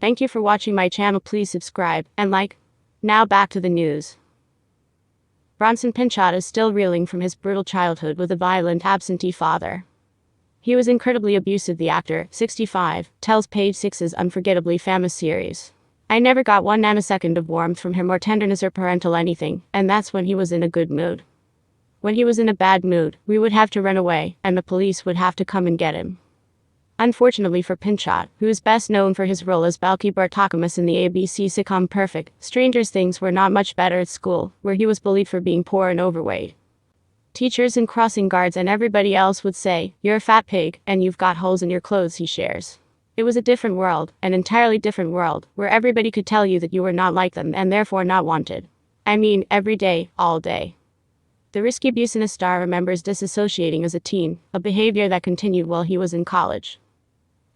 Thank you for watching my channel. Please subscribe and like. Now back to the news. Bronson Pinchot is still reeling from his brutal childhood with a violent absentee father. He was incredibly abusive, the actor, 65, tells Page Six's Unforgettably Famous series. I never got one nanosecond of warmth from him or tenderness or parental anything, and that's when he was in a good mood. When he was in a bad mood, we would have to run away, and the police would have to come and get him. Unfortunately for Pinchot, who is best known for his role as Balky Bartokomous in the ABC sitcom Perfect, Stranger Things were not much better at school, where he was bullied for being poor and overweight. Teachers and crossing guards and everybody else would say, "You're a fat pig, and you've got holes in your clothes," he shares. It was a different world, an entirely different world, where everybody could tell you that you were not like them and therefore not wanted. I mean, every day, all day. The risky abusivist star remembers disassociating as a teen, a behavior that continued while he was in college.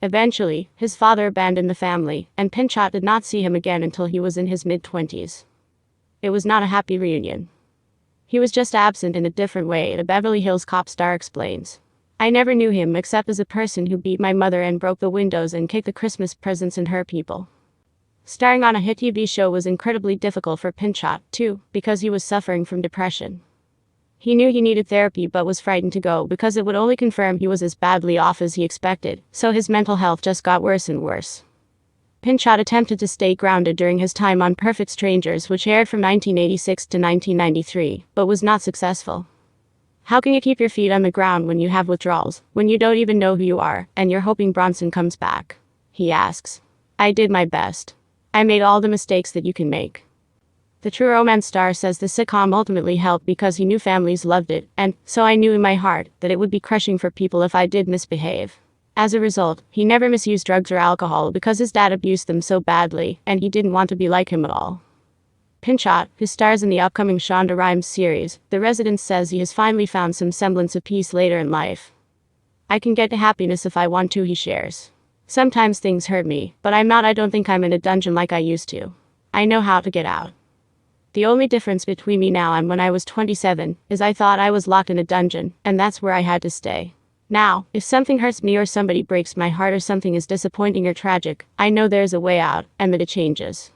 Eventually, his father abandoned the family, and Pinchot did not see him again until he was in his mid-20s. It was not a happy reunion. He was just absent in a different way, a Beverly Hills Cop star explains. I never knew him except as a person who beat my mother and broke the windows and kicked the Christmas presents in her people. Starring on a hit TV show was incredibly difficult for Pinchot, too, because he was suffering from depression. He knew he needed therapy but was frightened to go because it would only confirm he was as badly off as he expected, so his mental health just got worse and worse. Pinchot attempted to stay grounded during his time on Perfect Strangers, which aired from 1986 to 1993, but was not successful. How can you keep your feet on the ground when you have withdrawals, when you don't even know who you are, and you're hoping Bronson comes back? He asks. I did my best. I made all the mistakes that you can make. The True Romance star says the sitcom ultimately helped because he knew families loved it, and so I knew in my heart that it would be crushing for people if I did misbehave. As a result, he never misused drugs or alcohol because his dad abused them so badly, and he didn't want to be like him at all. Pinchot, who stars in the upcoming Shonda Rhimes series, The Resident, says he has finally found some semblance of peace later in life. I can get to happiness if I want to, he shares. Sometimes things hurt me, but I don't think I'm in a dungeon like I used to. I know how to get out. The only difference between me now and when I was 27 is I thought I was locked in a dungeon, and that's where I had to stay. Now, if something hurts me or somebody breaks my heart or something is disappointing or tragic, I know there's a way out, and that it changes.